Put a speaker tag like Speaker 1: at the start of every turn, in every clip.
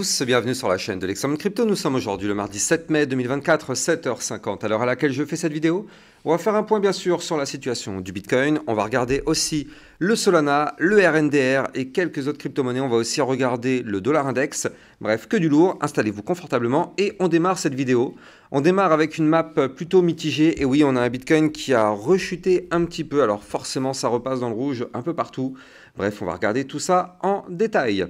Speaker 1: tous, bienvenue sur la chaîne de l'Examen Crypto. Nous sommes aujourd'hui le mardi 7 mai 2024, 7h50, à l'heure à laquelle je fais cette vidéo. On va faire un point bien sûr sur la situation du Bitcoin. On va regarder aussi le Solana, le RNDR et quelques autres crypto-monnaies. On va aussi regarder le dollar index. Bref, que du lourd. Installez-vous confortablement et on démarre cette vidéo. On démarre avec une map plutôt mitigée. Et oui, on a un Bitcoin qui a rechuté un petit peu. Alors forcément, ça repasse dans le rouge un peu partout. Bref, on va regarder tout ça en détail.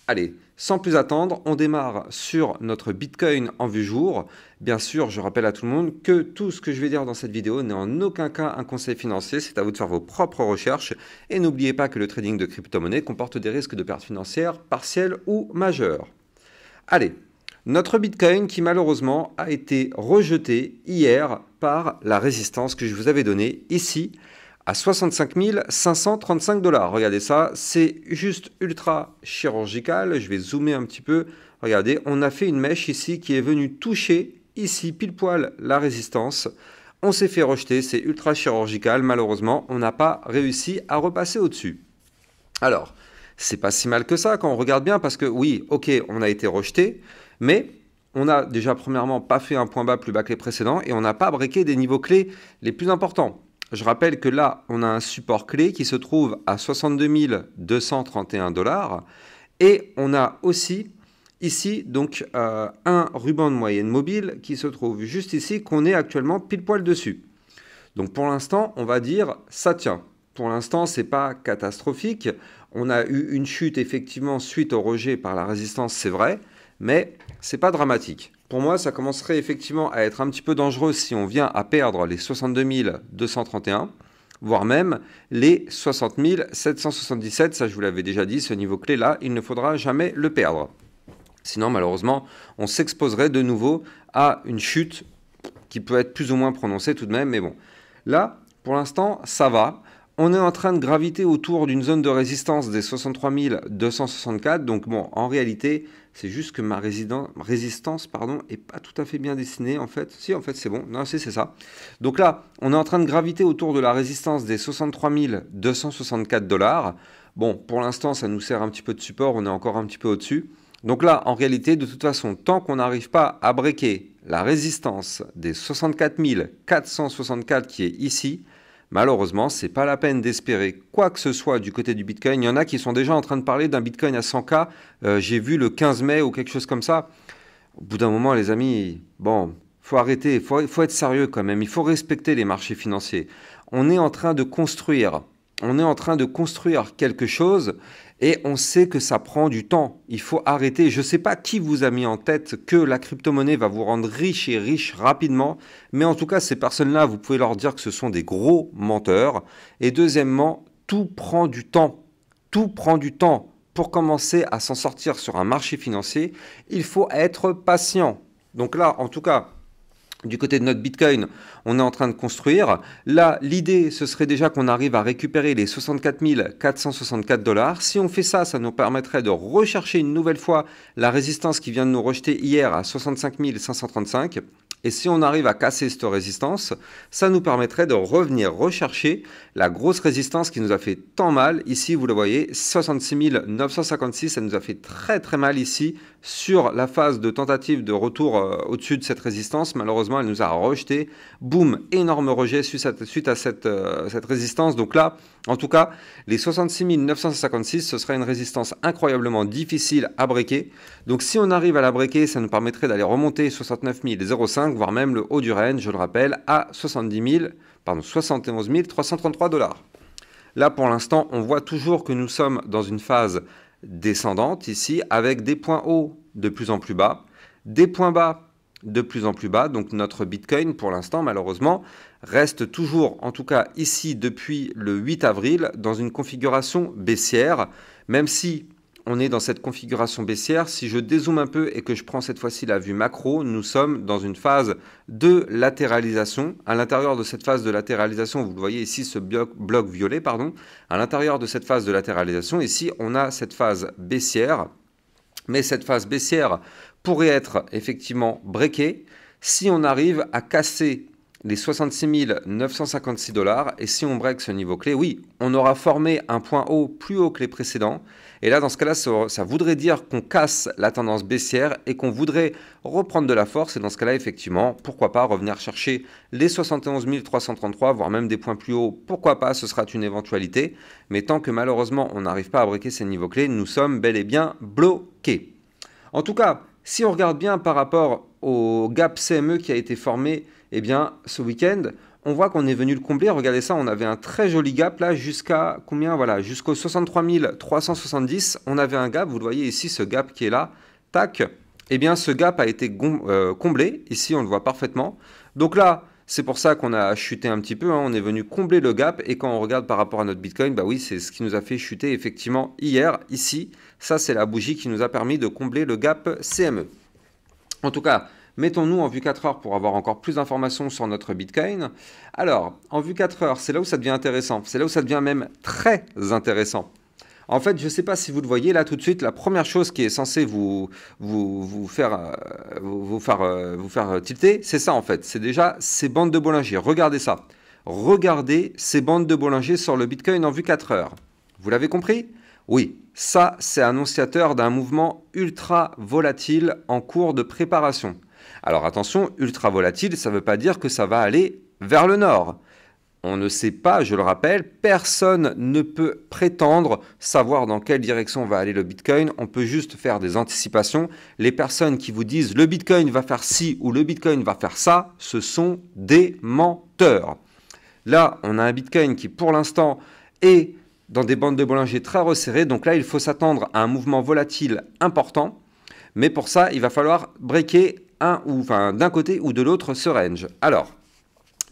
Speaker 1: Allez, sans plus attendre, on démarre sur notre Bitcoin en vue jour. Bien sûr, je rappelle à tout le monde que tout ce que je vais dire dans cette vidéo n'est en aucun cas un conseil financier. C'est à vous de faire vos propres recherches. Et n'oubliez pas que le trading de crypto-monnaie comporte des risques de pertes financières partielles ou majeures. Allez, notre Bitcoin qui malheureusement a été rejeté hier par la résistance que je vous avais donnée ici, à 65 535 $. Regardez ça, c'est juste ultra chirurgical. Je vais zoomer un petit peu. Regardez, on a fait une mèche ici qui est venue toucher ici pile poil la résistance. On s'est fait rejeter, c'est ultra chirurgical. Malheureusement, on n'a pas réussi à repasser au-dessus. Alors, c'est pas si mal que ça quand on regarde bien parce que oui, ok, on a été rejeté, mais on a déjà premièrement pas fait un point bas plus bas que les précédents et on n'a pas breaké des niveaux clés les plus importants. Je rappelle que là, on a un support clé qui se trouve à 62 231 $ et on a aussi ici donc un ruban de moyenne mobile qui se trouve juste ici qu'on est actuellement pile poil dessus. Donc pour l'instant, on va dire ça tient. Pour l'instant, c'est pas catastrophique. On a eu une chute effectivement suite au rejet par la résistance, c'est vrai, mais c'est pas dramatique. Pour moi, ça commencerait effectivement à être un petit peu dangereux si on vient à perdre les 62 231, voire même les 60 777. Ça, je vous l'avais déjà dit, ce niveau clé-là, il ne faudra jamais le perdre. Sinon, malheureusement, on s'exposerait de nouveau à une chute qui peut être plus ou moins prononcée tout de même. Mais bon, là, pour l'instant, ça va. On est en train de graviter autour d'une zone de résistance des 63 264. Donc bon, en réalité, c'est juste que ma résistance est pas tout à fait bien dessinée en fait. Si, en fait, c'est bon. Non, c'est ça. Donc là, on est en train de graviter autour de la résistance des 63 264 $. Bon, pour l'instant, ça nous sert un petit peu de support. On est encore un petit peu au-dessus. Donc là, en réalité, de toute façon, tant qu'on n'arrive pas à breaker la résistance des 64 464 qui est ici, malheureusement, ce n'est pas la peine d'espérer quoi que ce soit du côté du Bitcoin. Il y en a qui sont déjà en train de parler d'un Bitcoin à 100K. J'ai vu le 15 mai ou quelque chose comme ça. Au bout d'un moment, les amis, bon, faut arrêter, faut être sérieux quand même. Il faut respecter les marchés financiers. On est en train de construire. On est en train de construire quelque chose et on sait que ça prend du temps. Il faut arrêter. Je ne sais pas qui vous a mis en tête que la crypto-monnaie va vous rendre riche et riche rapidement. Mais en tout cas, ces personnes-là, vous pouvez leur dire que ce sont des gros menteurs. Et deuxièmement, tout prend du temps. Tout prend du temps. Pour commencer à s'en sortir sur un marché financier, il faut être patient. Donc là, en tout cas, du côté de notre Bitcoin, on est en train de construire. Là, l'idée, ce serait déjà qu'on arrive à récupérer les 64 464 $. Si on fait ça, ça nous permettrait de rechercher une nouvelle fois la résistance qui vient de nous rejeter hier à 65 535. Et si on arrive à casser cette résistance, ça nous permettrait de revenir rechercher la grosse résistance qui nous a fait tant mal. Ici, vous le voyez, 66 956, ça nous a fait très très mal ici sur la phase de tentative de retour au-dessus de cette résistance. Malheureusement, elle nous a rejeté. Boum, énorme rejet suite à cette résistance. Donc là, en tout cas, les 66 956, ce serait une résistance incroyablement difficile à breaker. Donc si on arrive à la breaker, ça nous permettrait d'aller remonter 69 005, voire même le haut du range, je le rappelle, à 71 333 $. Là, pour l'instant, on voit toujours que nous sommes dans une phase descendante ici, avec des points hauts de plus en plus bas, des points bas de plus en plus bas. Donc notre Bitcoin, pour l'instant, malheureusement, reste toujours, en tout cas ici, depuis le 8 avril, dans une configuration baissière, même si on est dans cette configuration baissière. Si je dézoome un peu et que je prends cette fois-ci la vue macro, nous sommes dans une phase de latéralisation. À l'intérieur de cette phase de latéralisation, vous le voyez ici, ce bloc violet, pardon. À l'intérieur de cette phase de latéralisation, ici, on a cette phase baissière. Mais cette phase baissière pourrait être effectivement breakée si on arrive à casser les 66 956 $. Et si on break ce niveau clé, oui, on aura formé un point haut plus haut que les précédents. Et là, dans ce cas-là, ça voudrait dire qu'on casse la tendance baissière et qu'on voudrait reprendre de la force. Et dans ce cas-là, effectivement, pourquoi pas revenir chercher les 71 333, voire même des points plus hauts. Pourquoi pas, ce sera une éventualité. Mais tant que malheureusement, on n'arrive pas à breaker ces niveaux clés, nous sommes bel et bien bloqués. En tout cas, si on regarde bien par rapport au gap CME qui a été formé eh bien, ce week-end, on voit qu'on est venu le combler. Regardez ça, on avait un très joli gap là jusqu'à combien? Voilà, jusqu'au 63 370. On avait un gap, vous le voyez ici, ce gap qui est là. Tac. Eh bien, ce gap a été comblé. Ici, on le voit parfaitement. Donc là, c'est pour ça qu'on a chuté un petit peu. Hein. On est venu combler le gap. Et quand on regarde par rapport à notre Bitcoin, bah oui, c'est ce qui nous a fait chuter effectivement hier, ici. Ça, c'est la bougie qui nous a permis de combler le gap CME. En tout cas, mettons-nous en vue 4 heures pour avoir encore plus d'informations sur notre Bitcoin. Alors, en vue 4 heures, c'est là où ça devient intéressant. C'est là où ça devient même très intéressant. En fait, je ne sais pas si vous le voyez là tout de suite, la première chose qui est censée vous faire tilter, c'est ça en fait. C'est déjà ces bandes de Bollinger. Regardez ça. Regardez ces bandes de Bollinger sur le Bitcoin en vue 4 heures. Vous l'avez compris? Oui, ça c'est annonciateur d'un mouvement ultra volatile en cours de préparation. Alors attention, ultra volatile, ça ne veut pas dire que ça va aller vers le nord. On ne sait pas, je le rappelle, personne ne peut prétendre savoir dans quelle direction va aller le Bitcoin. On peut juste faire des anticipations. Les personnes qui vous disent le Bitcoin va faire ci ou le Bitcoin va faire ça, ce sont des menteurs. Là, on a un Bitcoin qui pour l'instant est dans des bandes de Bollinger très resserrées. Donc là, il faut s'attendre à un mouvement volatile important. Mais pour ça, il va falloir breaker d'un côté ou de l'autre ce range. Alors,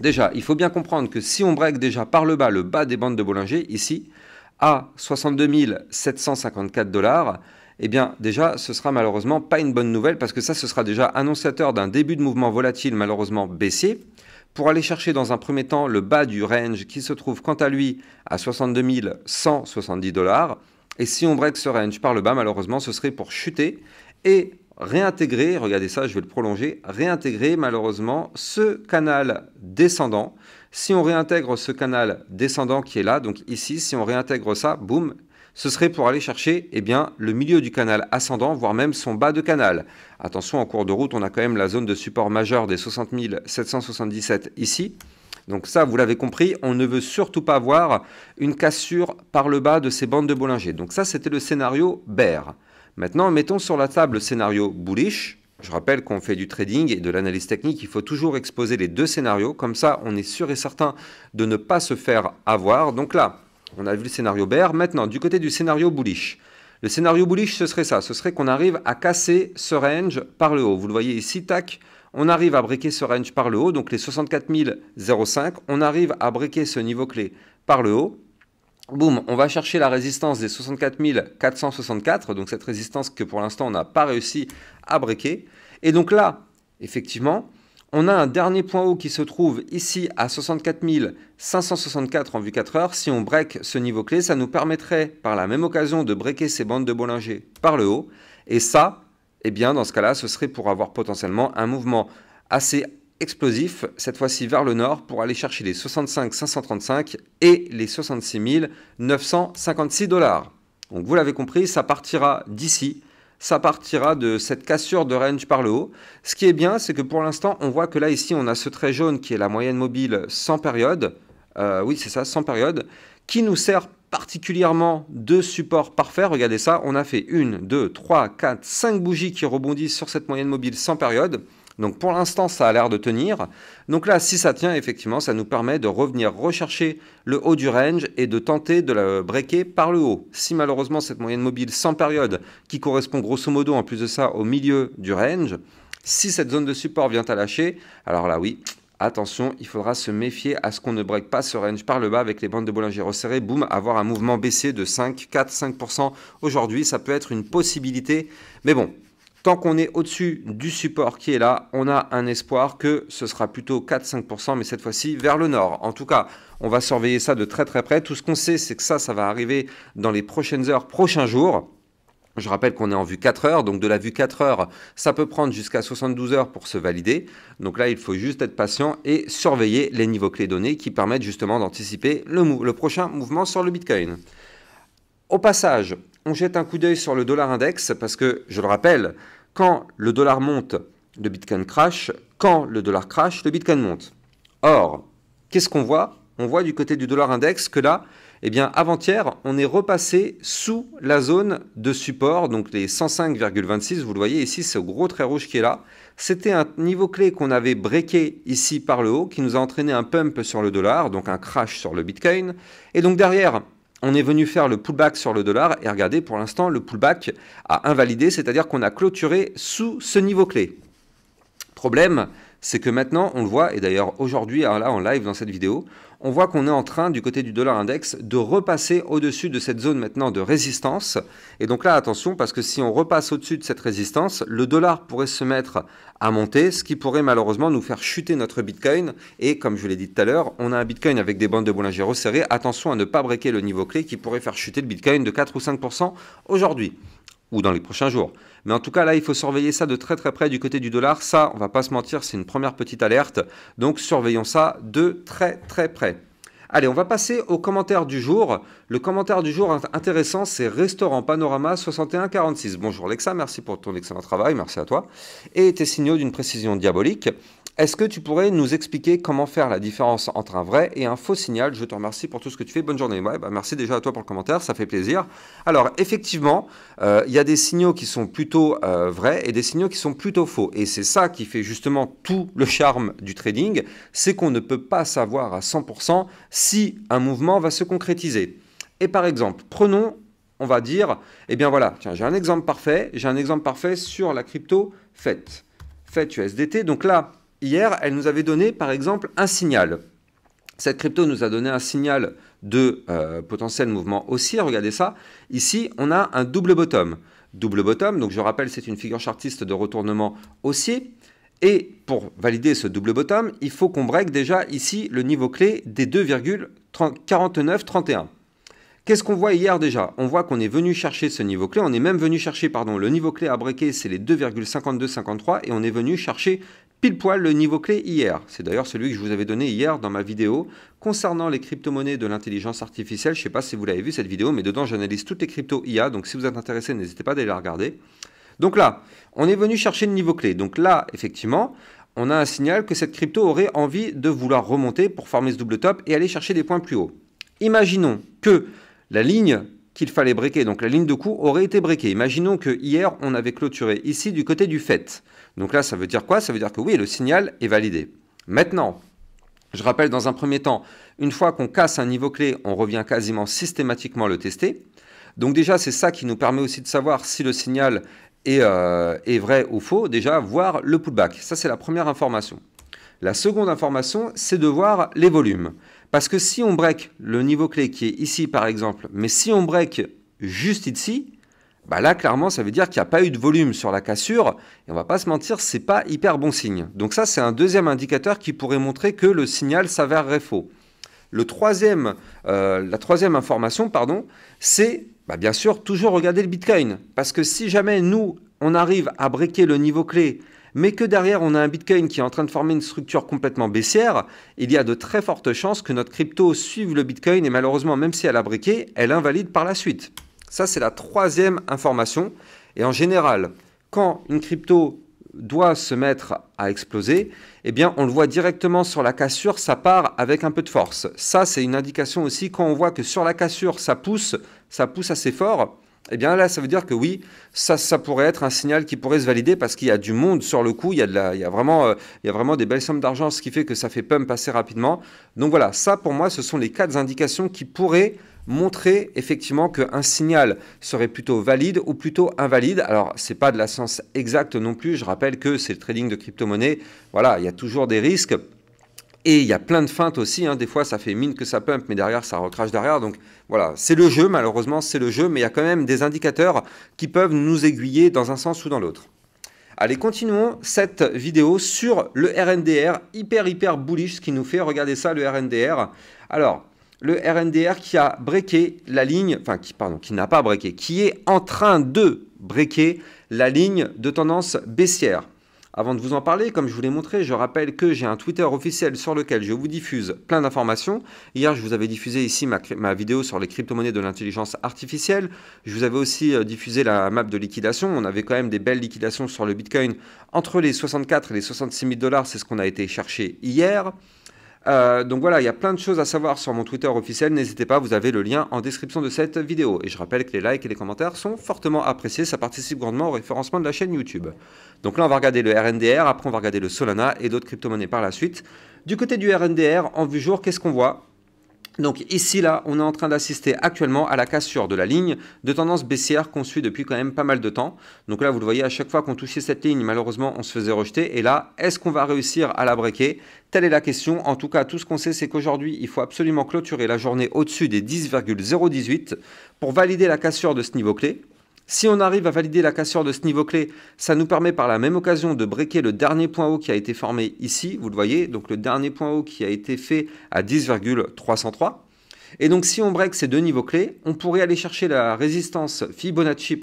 Speaker 1: déjà, il faut bien comprendre que si on break déjà par le bas des bandes de Bollinger, ici, à 62 754 $, eh bien déjà, ce sera malheureusement pas une bonne nouvelle parce que ça, ce sera déjà annonciateur d'un début de mouvement volatile malheureusement baissier. Pour aller chercher dans un premier temps le bas du range qui se trouve quant à lui à 62 170 $. Et si on break ce range par le bas, malheureusement, ce serait pour chuter et réintégrer, regardez ça, je vais le prolonger, réintégrer malheureusement ce canal descendant. Si on réintègre ce canal descendant qui est là, donc ici, si on réintègre ça, boum, ce serait pour aller chercher eh bien, le milieu du canal ascendant, voire même son bas de canal. Attention, en cours de route, on a quand même la zone de support majeure des 60 777 ici. Donc ça, vous l'avez compris, on ne veut surtout pas voir une cassure par le bas de ces bandes de Bollinger. Donc ça, c'était le scénario bear. Maintenant, mettons sur la table le scénario bullish. Je rappelle qu'on fait du trading et de l'analyse technique. Il faut toujours exposer les deux scénarios. Comme ça, on est sûr et certain de ne pas se faire avoir. Donc là, on a vu le scénario bear. Maintenant, du côté du scénario bullish. Le scénario bullish, ce serait ça. Ce serait qu'on arrive à casser ce range par le haut. Vous le voyez ici, tac. On arrive à breaker ce range par le haut. Donc les 64 005. On arrive à breaker ce niveau clé par le haut. Boum, on va chercher la résistance des 64 464, donc cette résistance que pour l'instant on n'a pas réussi à breaker. Et donc là, effectivement, on a un dernier point haut qui se trouve ici à 64 564 en vue 4 heures. Si on break ce niveau clé, ça nous permettrait par la même occasion de breaker ces bandes de Bollinger par le haut. Et ça, eh bien dans ce cas-là, ce serait pour avoir potentiellement un mouvement assez explosif, cette fois-ci vers le nord, pour aller chercher les 65 535 et les 66 956 $. Donc vous l'avez compris, ça partira d'ici, ça partira de cette cassure de range par le haut. Ce qui est bien, c'est que pour l'instant, on voit que là, ici, on a ce trait jaune qui est la moyenne mobile sans période, oui c'est ça, sans période, qui nous sert particulièrement de support parfait. Regardez ça, on a fait 1, 2, 3, 4, 5 bougies qui rebondissent sur cette moyenne mobile sans période. Donc pour l'instant, ça a l'air de tenir. Donc là, si ça tient, effectivement, ça nous permet de revenir rechercher le haut du range et de tenter de le breaker par le haut. Si malheureusement, cette moyenne mobile sans période, qui correspond grosso modo en plus de ça au milieu du range, si cette zone de support vient à lâcher, alors là oui, attention, il faudra se méfier à ce qu'on ne break pas ce range par le bas avec les bandes de Bollinger resserrées. Boum, avoir un mouvement baissier de 5, 4, 5% aujourd'hui, ça peut être une possibilité. Mais bon, tant qu'on est au-dessus du support qui est là, on a un espoir que ce sera plutôt 4-5%, mais cette fois-ci vers le nord. En tout cas, on va surveiller ça de très très près. Tout ce qu'on sait, c'est que ça va arriver dans les prochaines heures, prochains jours. Je rappelle qu'on est en vue 4 heures, donc de la vue 4 heures, ça peut prendre jusqu'à 72 heures pour se valider. Donc là, il faut juste être patient et surveiller les niveaux clés donnés qui permettent justement d'anticiper le prochain mouvement sur le Bitcoin. Au passage, on jette un coup d'œil sur le dollar index parce que, je le rappelle, quand le dollar monte, le Bitcoin crash. Quand le dollar crash, le Bitcoin monte. Or, qu'est-ce qu'on voit? On voit du côté du dollar index que là, eh bien, avant-hier, on est repassé sous la zone de support, donc les 105,26, vous le voyez ici, c'est au gros trait rouge qui est là. C'était un niveau clé qu'on avait breaké ici par le haut, qui nous a entraîné un pump sur le dollar, donc un crash sur le Bitcoin. Et donc derrière, on est venu faire le pullback sur le dollar, et regardez, pour l'instant, le pullback a invalidé, c'est-à-dire qu'on a clôturé sous ce niveau clé. Problème, c'est que maintenant, on le voit, et d'ailleurs aujourd'hui, là en live dans cette vidéo, on voit qu'on est en train, du côté du dollar index, de repasser au-dessus de cette zone maintenant de résistance. Et donc là, attention, parce que si on repasse au-dessus de cette résistance, le dollar pourrait se mettre à monter, ce qui pourrait malheureusement nous faire chuter notre Bitcoin. Et comme je vous l'ai dit tout à l'heure, on a un Bitcoin avec des bandes de Bollinger resserrées. Attention à ne pas breaker le niveau clé qui pourrait faire chuter le Bitcoin de 4 ou 5% aujourd'hui ou dans les prochains jours. Mais en tout cas, là, il faut surveiller ça de très très près du côté du dollar. Ça, on va pas se mentir, c'est une première petite alerte. Donc, surveillons ça de très très près. Allez, on va passer au commentaire du jour. Le commentaire du jour intéressant, c'est Restaurant Panorama 6146. Bonjour Lexa, merci pour ton excellent travail, merci à toi. Et tes signaux d'une précision diabolique. Est-ce que tu pourrais nous expliquer comment faire la différence entre un vrai et un faux signal? Je te remercie pour tout ce que tu fais. Bonne journée. Ouais, merci déjà à toi pour le commentaire, ça fait plaisir. Alors, effectivement, il y a des signaux qui sont plutôt vrais et des signaux qui sont plutôt faux. Et c'est ça qui fait justement tout le charme du trading, c'est qu'on ne peut pas savoir à 100% si un mouvement va se concrétiser. Et par exemple, prenons, on va dire, eh bien voilà, tiens, j'ai un exemple parfait sur la crypto FET USDT. Donc là, hier, elle nous avait donné, par exemple, un signal. Cette crypto nous a donné un signal de potentiel mouvement haussier. Regardez ça. Ici, on a un double bottom. Double bottom, donc je rappelle, c'est une figure chartiste de retournement haussier. Et pour valider ce double bottom, il faut qu'on break déjà ici le niveau clé des 2,4931. Qu'est-ce qu'on voit hier déjà? On voit qu'on est venu chercher ce niveau clé, on est même venu chercher, pardon, le niveau clé à breaker, c'est les 2,5253 et on est venu chercher pile poil le niveau clé hier. C'est d'ailleurs celui que je vous avais donné hier dans ma vidéo concernant les crypto-monnaies de l'intelligence artificielle. Je ne sais pas si vous l'avez vu cette vidéo, mais dedans j'analyse toutes les cryptos IA, donc si vous êtes intéressé, n'hésitez pas à aller la regarder. Donc là, on est venu chercher le niveau clé. Donc là, effectivement, on a un signal que cette crypto aurait envie de vouloir remonter pour former ce double top et aller chercher des points plus hauts. Imaginons que la ligne qu'il fallait breaker, donc la ligne de coup, aurait été breakée. Imaginons que hier, on avait clôturé ici du côté du FET. Donc là, ça veut dire quoi? Ça veut dire que oui, le signal est validé. Maintenant, je rappelle dans un premier temps, une fois qu'on casse un niveau clé, on revient quasiment systématiquement le tester. Donc déjà, c'est ça qui nous permet aussi de savoir si le signal est vrai ou faux. Déjà, voir le pullback. Ça, c'est la première information. La seconde information, c'est de voir les volumes. Parce que si on break le niveau clé qui est ici, par exemple, mais si on break juste ici, bah là, clairement, ça veut dire qu'il n'y a pas eu de volume sur la cassure. Et on va pas se mentir, c'est pas hyper bon signe. Donc ça, c'est un deuxième indicateur qui pourrait montrer que le signal s'avérerait faux. La troisième information, c'est bien sûr toujours regarder le Bitcoin. Parce que si jamais nous, on arrive à breaker le niveau clé, mais que derrière on a un Bitcoin qui est en train de former une structure complètement baissière, il y a de très fortes chances que notre crypto suive le Bitcoin et malheureusement, même si elle a breaké, elle invalide par la suite. Ça, c'est la troisième information. Et en général, quand une crypto doit se mettre à exploser, eh bien, on le voit directement sur la cassure, ça part avec un peu de force. Ça, c'est une indication aussi, quand on voit que sur la cassure, ça pousse assez fort, eh bien là, ça veut dire que oui, ça pourrait être un signal qui pourrait se valider parce qu'il y a du monde sur le coup, il y a vraiment des belles sommes d'argent, ce qui fait que ça fait pump assez rapidement. Donc voilà, ça pour moi, ce sont les 4 indications qui pourraient montrer effectivement qu'un signal serait plutôt valide ou plutôt invalide. Alors, ce n'est pas de la science exacte non plus, je rappelle que c'est le trading de crypto-monnaie, voilà, il y a toujours des risques. Et il y a plein de feintes aussi, hein. Des fois ça fait mine que ça pump, mais derrière ça recrache derrière. Donc voilà, c'est le jeu, malheureusement c'est le jeu, mais il y a quand même des indicateurs qui peuvent nous aiguiller dans un sens ou dans l'autre. Allez, continuons cette vidéo sur le RNDR, hyper bullish ce qui nous fait, regardez ça le RNDR. Alors, le RNDR qui a breaké la ligne, enfin qui n'a pas breaké, qui est en train de breaker la ligne de tendance baissière. Avant de vous en parler, comme je vous l'ai montré, je rappelle que j'ai un Twitter officiel sur lequel je vous diffuse plein d'informations. Hier, je vous avais diffusé ici ma vidéo sur les crypto-monnaies de l'intelligence artificielle. Je vous avais aussi diffusé la map de liquidation. On avait quand même des belles liquidations sur le Bitcoin entre les 64 et les 66 000 $. C'est ce qu'on a été chercher hier. Donc voilà, il y a plein de choses à savoir sur mon Twitter officiel, n'hésitez pas, vous avez le lien en description de cette vidéo. Et je rappelle que les likes et les commentaires sont fortement appréciés, ça participe grandement au référencement de la chaîne YouTube. Donc là on va regarder le RNDR, après on va regarder le Solana et d'autres crypto-monnaies par la suite. Du côté du RNDR, en vue jour, qu'est-ce qu'on voit ? Donc ici, là, on est en train d'assister actuellement à la cassure de la ligne de tendance baissière qu'on suit depuis quand même pas mal de temps. Donc là, vous le voyez, à chaque fois qu'on touchait cette ligne, malheureusement, on se faisait rejeter. Et là, est-ce qu'on va réussir à la breaker? Telle est la question. En tout cas, tout ce qu'on sait, c'est qu'aujourd'hui, il faut absolument clôturer la journée au-dessus des 10,018 pour valider la cassure de ce niveau clé. Si on arrive à valider la cassure de ce niveau clé, ça nous permet par la même occasion de breaker le dernier point haut qui a été formé ici, vous le voyez, donc le dernier point haut qui a été fait à 10,303. Et donc si on break ces deux niveaux clés, on pourrait aller chercher la résistance Fibonacci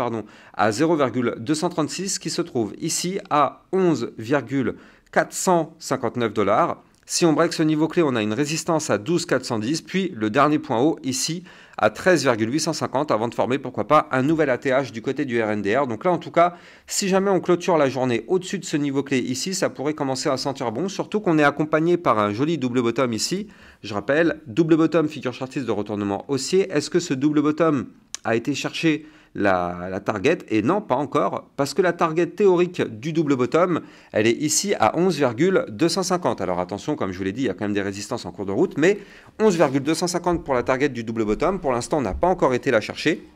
Speaker 1: à 0,236 qui se trouve ici à 11,459 $. Si on break ce niveau clé, on a une résistance à 12,410, puis le dernier point haut ici à 13,850 avant de former, pourquoi pas, un nouvel ATH du côté du RNDR. Donc là, en tout cas, si jamais on clôture la journée au-dessus de ce niveau clé ici, ça pourrait commencer à sentir bon, surtout qu'on est accompagné par un joli double bottom ici. Je rappelle, double bottom, figure chartiste de retournement haussier. Est-ce que ce double bottom a été cherché la target? Et non, pas encore, parce que la target théorique du double bottom, elle est ici à 11,250. Alors attention, comme je vous l'ai dit, il y a quand même des résistances en cours de route, mais 11,250 pour la target du double bottom, pour l'instant, on n'a pas encore été la chercher.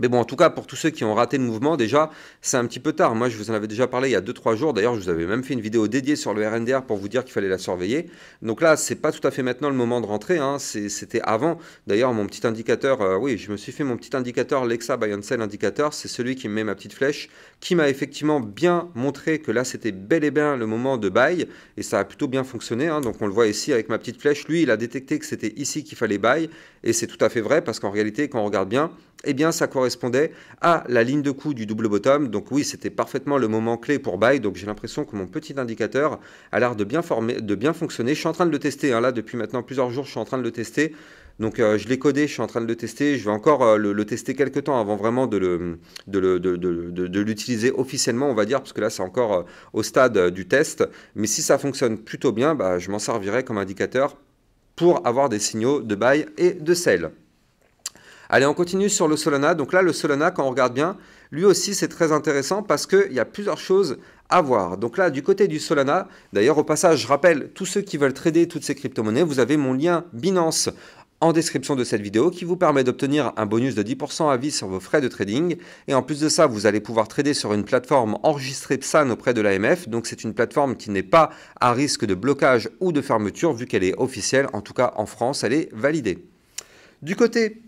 Speaker 1: Mais bon, en tout cas, pour tous ceux qui ont raté le mouvement, déjà, c'est un petit peu tard. Moi, je vous en avais déjà parlé il y a 2-3 jours. D'ailleurs, je vous avais même fait une vidéo dédiée sur le RNDR pour vous dire qu'il fallait la surveiller. Donc là, c'est pas tout à fait maintenant le moment de rentrer, hein. C'était avant. D'ailleurs, mon petit indicateur, oui, je me suis fait mon petit indicateur, Lexa Buy and Sell indicateur. C'est celui qui me met ma petite flèche, qui m'a effectivement bien montré que là, c'était bel et bien le moment de buy. Et ça a plutôt bien fonctionné, hein. Donc on le voit ici avec ma petite flèche. Lui, il a détecté que c'était ici qu'il fallait buy. Et c'est tout à fait vrai parce qu'en réalité, quand on regarde bien, eh bien, ça correspondait à la ligne de coup du double bottom. Donc oui, c'était parfaitement le moment clé pour buy. Donc j'ai l'impression que mon petit indicateur a l'air de bien fonctionner. Je suis en train de le tester, hein. Là, depuis maintenant plusieurs jours, je suis en train de le tester. Donc je l'ai codé, je suis en train de le tester. Je vais encore le tester quelques temps avant vraiment de l'utiliser officiellement, on va dire, parce que là, c'est encore au stade du test. Mais si ça fonctionne plutôt bien, bah, je m'en servirai comme indicateur pour avoir des signaux de buy et de sell. Allez, on continue sur le Solana. Donc là, le Solana, quand on regarde bien, lui aussi, c'est très intéressant parce qu'il y a plusieurs choses à voir. Donc là, du côté du Solana, d'ailleurs, au passage, je rappelle, tous ceux qui veulent trader toutes ces crypto-monnaies, vous avez mon lien Binance en description de cette vidéo qui vous permet d'obtenir un bonus de 10% à vie sur vos frais de trading. Et en plus de ça, vous allez pouvoir trader sur une plateforme enregistrée PSAN auprès de l'AMF. Donc c'est une plateforme qui n'est pas à risque de blocage ou de fermeture vu qu'elle est officielle. En tout cas, en France, elle est validée. Du côté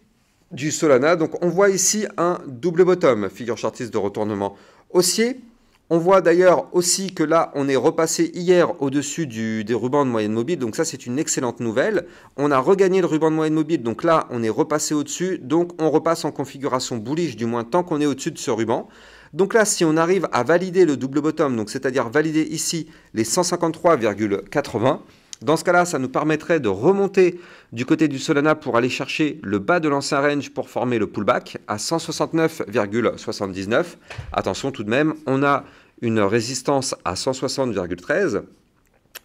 Speaker 1: du Solana, donc on voit ici un double bottom, figure chartiste de retournement haussier. On voit d'ailleurs aussi que là, on est repassé hier au-dessus des rubans de moyenne mobile, donc ça c'est une excellente nouvelle. On a regagné le ruban de moyenne mobile, donc là on est repassé au-dessus, donc on repasse en configuration bullish, du moins tant qu'on est au-dessus de ce ruban. Donc là, si on arrive à valider le double bottom, donc c'est-à-dire valider ici les 153,80, dans ce cas-là, ça nous permettrait de remonter du côté du Solana pour aller chercher le bas de l'ancien range pour former le pullback à 169,79. Attention tout de même, on a une résistance à 160,13.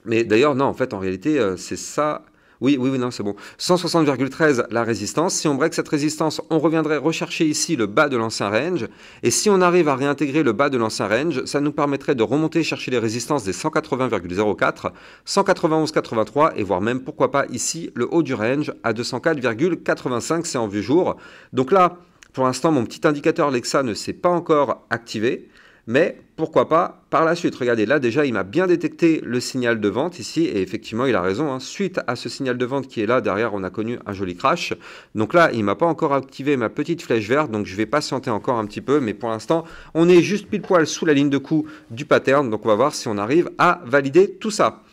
Speaker 1: Mais d'ailleurs, non, en fait, en réalité, c'est ça. Oui, non, c'est bon. 160,13 la résistance. Si on break cette résistance, on reviendrait rechercher ici le bas de l'ancien range. Et si on arrive à réintégrer le bas de l'ancien range, ça nous permettrait de remonter chercher les résistances des 180,04, 191,83 et voire même, pourquoi pas, ici, le haut du range à 204,85. C'est en vue jour. Donc là, pour l'instant, mon petit indicateur Lexa ne s'est pas encore activé. Mais pourquoi pas par la suite. Regardez, là déjà, il m'a bien détecté le signal de vente ici. Et effectivement, il a raison, hein. Suite à ce signal de vente qui est là, derrière, on a connu un joli crash. Donc là, il ne m'a pas encore activé ma petite flèche verte. Donc je vais patienter encore un petit peu. Mais pour l'instant, on est juste pile poil sous la ligne de coup du pattern. Donc on va voir si on arrive à valider tout ça.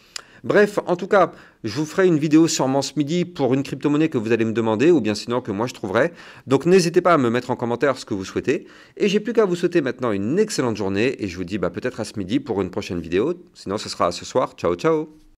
Speaker 1: Bref, en tout cas, je vous ferai une vidéo sûrement ce midi pour une crypto-monnaie que vous allez me demander ou bien sinon que moi je trouverai. Donc n'hésitez pas à me mettre en commentaire ce que vous souhaitez. Et j'ai plus qu'à vous souhaiter maintenant une excellente journée et je vous dis peut-être à ce midi pour une prochaine vidéo. Sinon ce sera à ce soir. Ciao ciao!